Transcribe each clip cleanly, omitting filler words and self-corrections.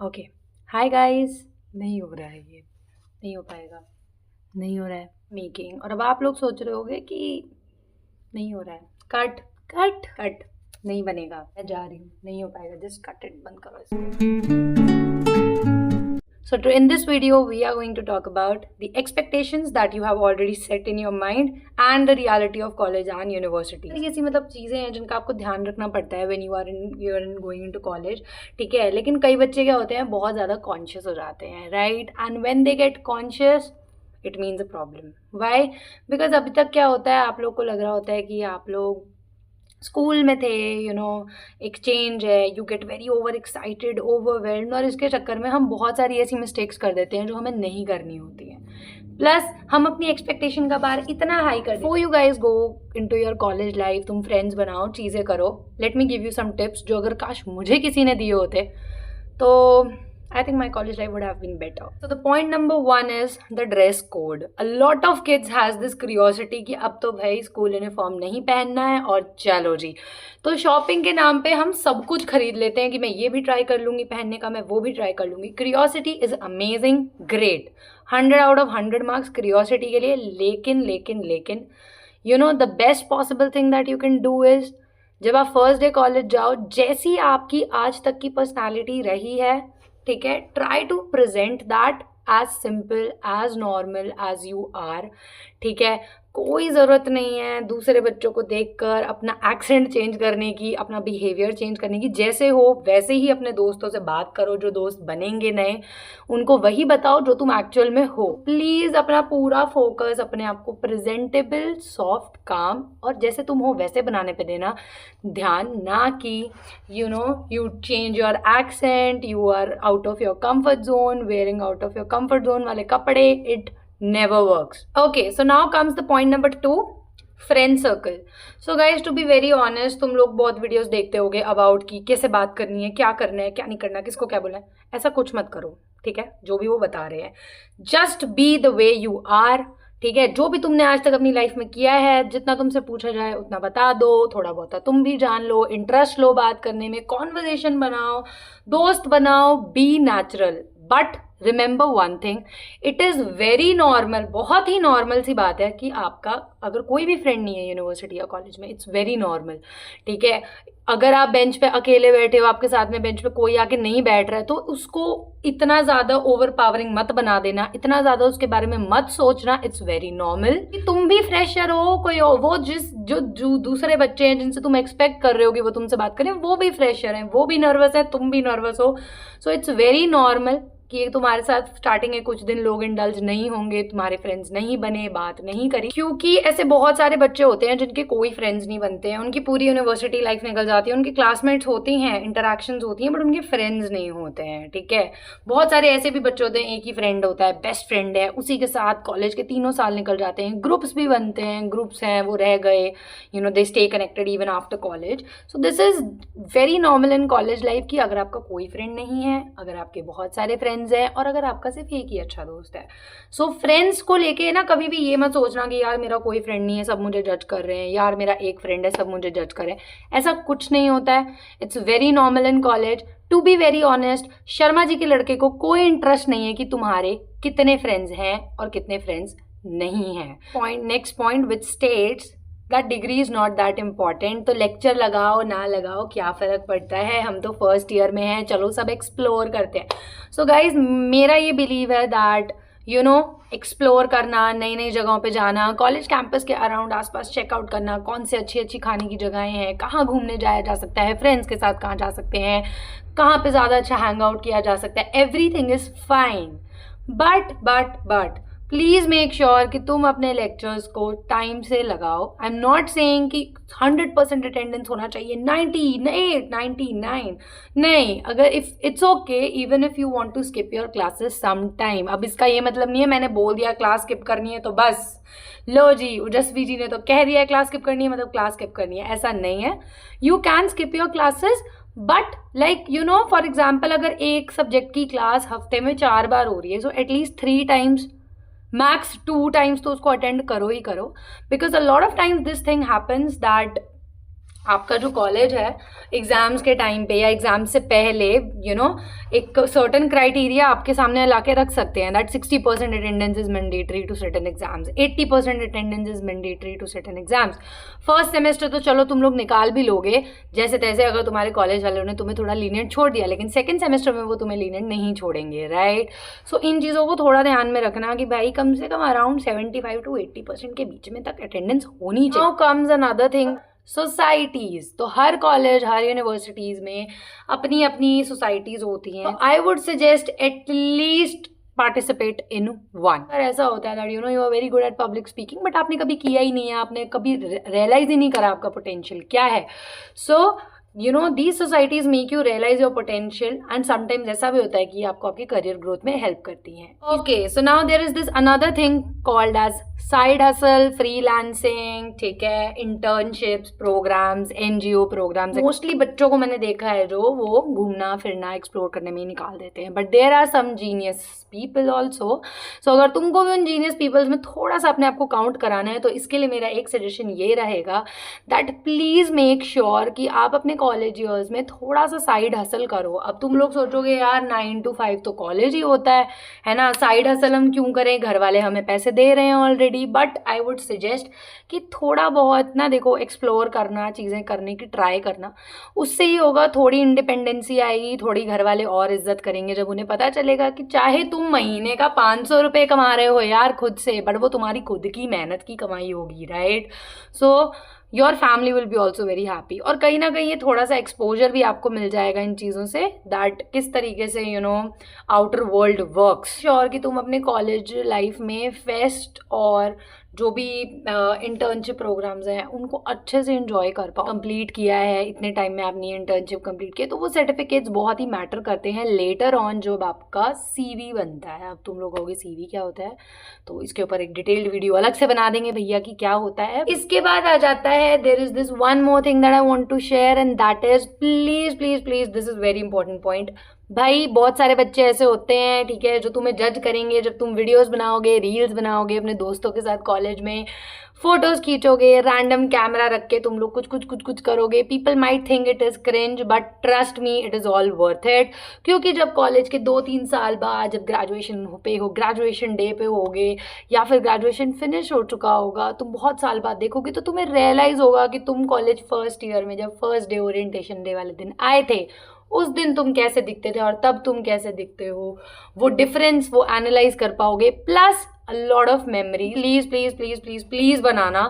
Okay. Hi guys. नहीं हो रहा है, ये नहीं हो पाएगा, नहीं हो रहा है मेकिंग। और अब आप लोग सोच रहे होगे कि नहीं हो रहा है, कट कट कट, नहीं बनेगा, मैं जा रही हूँ, नहीं हो पाएगा, जस्ट कट इट, बंद करो इसको। So in this video, we are going to talk about the expectations that you have already set in your mind and the reality of college and university. ये ऐसी मतलब चीज़ें हैं जिनका आपको ध्यान रखना पड़ता है when you are in going into college, ठीक है। लेकिन कई बच्चे क्या होते हैं, बहुत ज़्यादा कॉन्शियस हो जाते हैं, right? And when they get conscious, it means a problem. Why? Because अभी तक क्या होता है, आप लोग को लग रहा होता है कि आप लोग स्कूल में थे, एक्सचेंज है, you get very over excited, overwhelmed, और इसके चक्कर में हम बहुत सारी ऐसी मिस्टेक्स कर देते हैं जो हमें नहीं करनी होती हैं। प्लस हम अपनी एक्सपेक्टेशन का बार इतना हाई कर देते। You guys go into your college life, तुम फ्रेंड्स बनाओ, चीज़ें करो। Let me give you some tips जो अगर काश मुझे किसी ने दिए होते तो I think my college life would have been better. So the point number 1 is the dress code. A lot of kids has this curiosity कि अब तो भाई स्कूल यूनिफॉर्म नहीं पहनना है और चलो जी। तो शॉपिंग के नाम पे हम सब कुछ खरीद लेते हैं कि मैं ये भी ट्राई कर लूँगी पहनने का, मैं वो भी ट्राई कर लूँगी। Curiosity is amazing, great, 100 out of 100 marks curiosity के लिए। लेकिन the best possible thing that you can do is, जब आप फर्स्ट डे कॉलेज जाओ, जैसी आपकी आज तक की पर्सनैलिटी रही है, ठीक है, try to present that as simple as normal as you are, ठीक है। कोई ज़रूरत नहीं है दूसरे बच्चों को देखकर अपना एक्सेंट चेंज करने की, अपना बिहेवियर चेंज करने की। जैसे हो वैसे ही अपने दोस्तों से बात करो, जो दोस्त बनेंगे नए उनको वही बताओ जो तुम एक्चुअल में हो। प्लीज़ अपना पूरा फोकस अपने आप को प्रेजेंटेबल, सॉफ्ट, काम और जैसे तुम हो वैसे बनाने पे देना ध्यान, ना कि you change your accent, you are out of your comfort zone, wearing out of your comfort zone वाले कपड़े। It never works. Okay, so now comes the point number 2, friend circle. So guys, to be very honest, तुम लोग बहुत videos देखते होगे about कि कैसे बात करनी है, क्या करना है, क्या नहीं करना, किसको क्या बोलना है। ऐसा कुछ मत करो, ठीक है, जो भी वो बता रहे हैं। Just be the way you are, ठीक है। जो भी तुमने आज तक अपनी लाइफ में किया है, जितना तुमसे पूछा जाए उतना बता दो, थोड़ा बहुत तुम भी जान लो, इंटरेस्ट लो बात करने में, कॉन्वर्जेशन बनाओ, दोस्त बनाओ, be natural. But remember one thing, it is very normal, बहुत ही नॉर्मल सी बात है कि आपका अगर कोई भी फ्रेंड नहीं है यूनिवर्सिटी या कॉलेज में, इट्स वेरी नॉर्मल, ठीक है। अगर आप बेंच पे अकेले बैठे हो, आपके साथ में बेंच पे कोई आके नहीं बैठ रहा है, तो उसको इतना ज़्यादा ओवर पावरिंग मत बना देना, इतना ज़्यादा उसके बारे में मत सोचना। इट्स वेरी नॉर्मल कि तुम भी फ्रेशर हो, कोई वो जो दूसरे बच्चे हैं जिनसे तुम एक्सपेक्ट कर रहे हो कि वो तुमसे बात करें, वो भी फ्रेशर हैं, वो भी नर्वस है, तुम भी नर्वस हो। सो इट्स वेरी नॉर्मल कि तुम्हारे साथ स्टार्टिंग में कुछ दिन लोग इंडल्ज नहीं होंगे, तुम्हारे फ्रेंड्स नहीं बने, बात नहीं करी, क्योंकि ऐसे बहुत सारे बच्चे होते हैं जिनके कोई फ्रेंड्स नहीं बनते हैं, उनकी पूरी यूनिवर्सिटी लाइफ निकल जाती है, उनकी क्लासमेट्स होती हैं, इंटरेक्शंस होती हैं, बट उनके फ्रेंड्स नहीं होते हैं, ठीक है। बहुत सारे ऐसे भी बच्चे होते हैं, एक ही फ्रेंड होता है, बेस्ट फ्रेंड है, उसी के साथ कॉलेज के 3 साल निकल जाते हैं, ग्रुप्स भी बनते हैं, ग्रुप्स हैं वो रह गए, they stay connected even after college. So this is very normal in college life कि अगर आपका कोई फ्रेंड नहीं है, अगर आपके बहुत सारे फ्रेंड्स हैं और अगर आपका सिर्फ एक ही अच्छा दोस्त है। सो फ्रेंड्स को लेके ना कभी भी ये मत सोचना कि यार मेरा कोई फ्रेंड नहीं है, सब मुझे जज कर रहे हैं, यार मेरा एक फ्रेंड है, सब मुझे जज कर रहे हैं। ऐसा कुछ नहीं होता है। It's very normal in college. To be very honest, Sharma ji के लड़के को कोई इंटरेस्ट नहीं है कि तुम्हारे कितने फ्रेंड्स हैं और कितने फ्रेंड्स नहीं हैं। Point, next point which states that degree is not that important. तो लेक्चर लगाओ ना लगाओ क्या फ़र्क पड़ता है, हम तो फर्स्ट ईयर में हैं, चलो सब एक्सप्लोर करते हैं। सो गाइज, मेरा ये बिलीव है दैट एक्सप्लोर करना, नई नई जगहों पे जाना, कॉलेज कैंपस के अराउंड आसपास चेकआउट करना, कौन से अच्छी अच्छी खाने की जगहें हैं, कहाँ घूमने जाया जा सकता है, फ्रेंड्स के साथ कहाँ जा सकते हैं, कहाँ पे ज़्यादा अच्छा हैंग आउट किया जा सकता है, everything is fine. But please make sure कि तुम अपने लेक्चर्स को टाइम से लगाओ। आई एम नॉट सेइंग कि 100% अटेंडेंस होना चाहिए, 98, 99 नहीं। अगर if it's okay even if you want to skip your classes some time. अब इसका ये मतलब नहीं है मैंने बोल दिया क्लास स्किप करनी है तो बस लो जी, ओजस्वी जी ने तो कह दिया है क्लास स्किप करनी है मतलब क्लास स्किप करनी है, ऐसा नहीं है। You can skip your classes but like for example अगर एक सब्जेक्ट की क्लास हफ्ते में 4 बार हो रही है, so at least 3 times, max 2 times तो उसको अटेंड करो ही करो। Because a lot of times this thing happens that आपका जो कॉलेज है एग्ज़ाम्स के टाइम पे या एग्ज़ाम से पहले एक सर्टन क्राइटेरिया आपके सामने ला के रख सकते हैं that 60% attendance is mandatory to certain exams, 80% attendance is mandatory to certain exams. First semester तो चलो तुम लोग निकाल भी लोगे जैसे तैसे, अगर तुम्हारे कॉलेज वालों ने तुम्हें थोड़ा लीनियंट छोड़ दिया, लेकिन सेकंड सेमेस्टर में वो तुम्हें लीनियंट नहीं छोड़ेंगे, राइट। सो इन चीज़ों को थोड़ा ध्यान में रखना कि भाई कम से कम अराउंड 75 to 80% के बीच में तक अटेंडेंस होनी चाहिए। Now comes another thing, societies. तो हर कॉलेज हर यूनिवर्सिटीज में अपनी अपनी सोसाइटीज होती हैं। I would suggest at least participate in one. अगर ऐसा होता है that you are very good at public speaking but आपने कभी किया ही नहीं है, आपने कभी रियलाइज ही नहीं करा आपका पोटेंशियल क्या है, सो these societies make you realize your potential and sometimes ऐसा भी होता है कि आपको आपके करियर ग्रोथ में हेल्प करती हैं। Okay, so now there is this another thing called as side hustle, freelancing, ठीक है, internships, programs, NGO programs. Mostly बच्चों को मैंने देखा है जो वो घूमना फिरना एक्सप्लोर करने में ही निकाल देते हैं, but there are some genius people also. So अगर तुमको भी उन जीनियस पीपल्स में थोड़ा सा अपने आप को काउंट कराना है तो इसके लिए मेरा एक सजेशन ये रहेगा दैट प्लीज़ मेक श्योर कि आप अपने कॉलेज ईयर्स में थोड़ा सा साइड हसल करो। अब तुम लोग सोचोगे यार 9 to 5 तो कॉलेज ही होता है ना, साइड हसल हम क्यों करें, घर वाले हमें पैसे दे रहे हैं already. But I would suggest कि थोड़ा बहुत ना देखो एक्सप्लोर करना, चीज़ें करने की ट्राई करना, उससे ही होगा, थोड़ी इंडिपेंडेंसी आएगी, थोड़ी घर वाले और इज्जत करेंगे जब उन्हें पता चलेगा कि चाहे तुम महीने का 500 रुपये कमा रहे हो यार खुद से, बट वो तुम्हारी खुद की मेहनत की कमाई होगी, right. So your family will be also very happy. और कहीं ना कहीं ये थोड़ा सा एक्सपोजर भी आपको मिल जाएगा इन चीज़ों से दैट किस तरीके से आउटर वर्ल्ड वर्क्स। श्योर कि तुम अपने कॉलेज लाइफ में फेस्ट और जो भी इंटर्नशिप प्रोग्राम्स हैं उनको अच्छे से एंजॉय कर पाओ। कंप्लीट किया है इतने टाइम में आपने इंटर्नशिप कंप्लीट किया तो वो सर्टिफिकेट्स बहुत ही मैटर करते हैं लेटर ऑन जब आपका सीवी बनता है। अब तुम लोग कहोगे सीवी क्या होता है, तो इसके ऊपर एक डिटेल्ड वीडियो अलग से बना देंगे भैया कि क्या होता है। इसके बाद आ जाता है there is this one more thing that I want to share and that is please please please this is very important point. भाई बहुत सारे बच्चे ऐसे होते हैं, ठीक है, जो तुम्हें जज करेंगे जब तुम वीडियोस बनाओगे, रील्स बनाओगे अपने दोस्तों के साथ, कॉलेज में फोटोज खींचोगे, रैंडम कैमरा रख के तुम लोग कुछ करोगे। People might think it is cringe but trust me it is all worth it. क्योंकि जब कॉलेज के 2-3 साल बाद जब ग्रेजुएशन पे हो, ग्रेजुएशन डे पे होगे या फिर ग्रेजुएशन फिनिश हो चुका होगा, तुम बहुत साल बाद देखोगे तो तुम्हें रियलाइज़ होगा कि तुम कॉलेज फर्स्ट ईयर में जब फर्स्ट डे ओरिएंटेशन डे वाले दिन आए थे उस दिन तुम कैसे दिखते थे और तब तुम कैसे दिखते हो, वो डिफरेंस वो एनालाइज कर पाओगे। Plus a lot of memory. Please please please please please बनाना,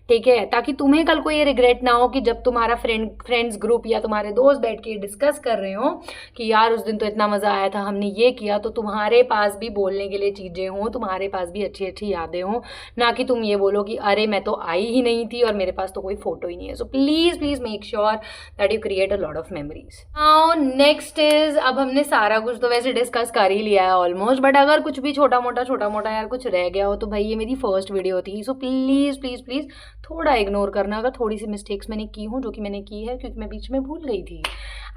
ठीक है, ताकि तुम्हें कल को ये रिग्रेट ना हो कि जब तुम्हारा फ्रेंड्स ग्रुप या तुम्हारे दोस्त बैठ के डिस्कस कर रहे हो कि यार उस दिन तो इतना मज़ा आया था, हमने ये किया, तो तुम्हारे पास भी बोलने के लिए चीज़ें हों, तुम्हारे पास भी अच्छी अच्छी यादें हों, ना कि तुम ये बोलो कि अरे मैं तो आई ही नहीं थी और मेरे पास तो कोई फ़ोटो ही नहीं है। So please please make sure that you create a lot of memories. Now next is, अब हमने सारा कुछ तो वैसे डिस्कस कर ही लिया है ऑलमोस्ट, बट अगर कुछ भी छोटा मोटा यार कुछ रह गया हो तो भाई ये मेरी फर्स्ट वीडियो थी, सो प्लीज़ प्लीज़ प्लीज़ थोड़ा इग्नोर करना अगर थोड़ी सी मिस्टेक्स मैंने की हूँ, जो कि मैंने की है क्योंकि मैं बीच में भूल गई थी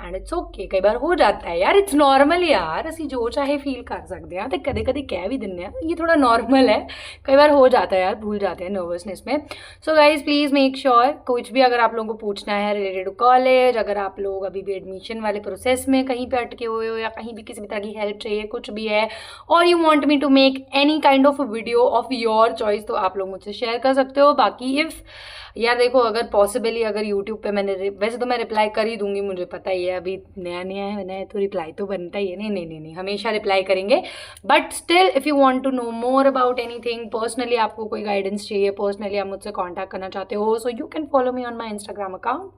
एंड इट्स ओके, कई बार हो जाता है यार, इट्स नॉर्मल यार, असी जो चाहे फील कर सकते हैं तो कदे कदे कह भी दिन्ने, ये थोड़ा नॉर्मल है, कई बार हो जाता है यार, भूल जाते हैं नर्वसनेस में। So guys please make sure कुछ भी अगर आप लोगों को पूछना है रिलेटेड टू कॉलेज, अगर आप लोग अभी भी एडमिशन वाले प्रोसेस में कहीं पे अटके हुए हो या कहीं भी किसी भी तरह की हेल्प चाहिए, कुछ भी है, और you want me to make any kind of video of your choice, तो आप लोग मुझसे शेयर कर सकते हो। बाकी इफ़ यार देखो अगर पॉसिबली अगर यूट्यूब पे मैंने वैसे तो मैं रिप्लाई कर ही दूंगी, मुझे पता ही है, अभी नया है तो रिप्लाई तो बनता ही है, नहीं हमेशा रिप्लाई करेंगे, but still if you want to know more about anything, personally आपको कोई गाइडेंस चाहिए, पर्सनली आप मुझसे कॉन्टैक्ट करना चाहते हो, so you can follow me on my Instagram account,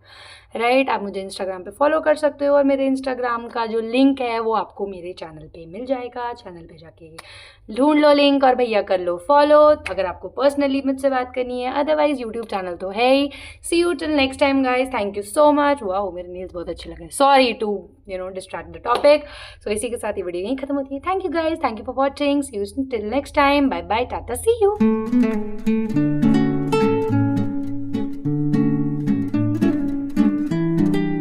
right. आप मुझे इंस्टाग्राम पे फॉलो कर सकते हो और मेरे इंस्टाग्राम का जो लिंक है वो आपको मेरे चैनल पे मिल जाएगा, चैनल पे जाके ढूंढ लो लिंक और भैया कर लो फॉलो अगर आपको पर्सनली मुझसे बात करनी है, अदरवाइज यूट्यूब चैनल तो है ही। See you till next time guys, thank you so much. Wow मेरे नेल्स बहुत अच्छे लग रहे हैं, sorry to distract the topic. So इसी के साथ ये वीडियो यहीं खत्म होती है। Thank you guys, thank you for watching, see you till next time, bye bye, tata, see you.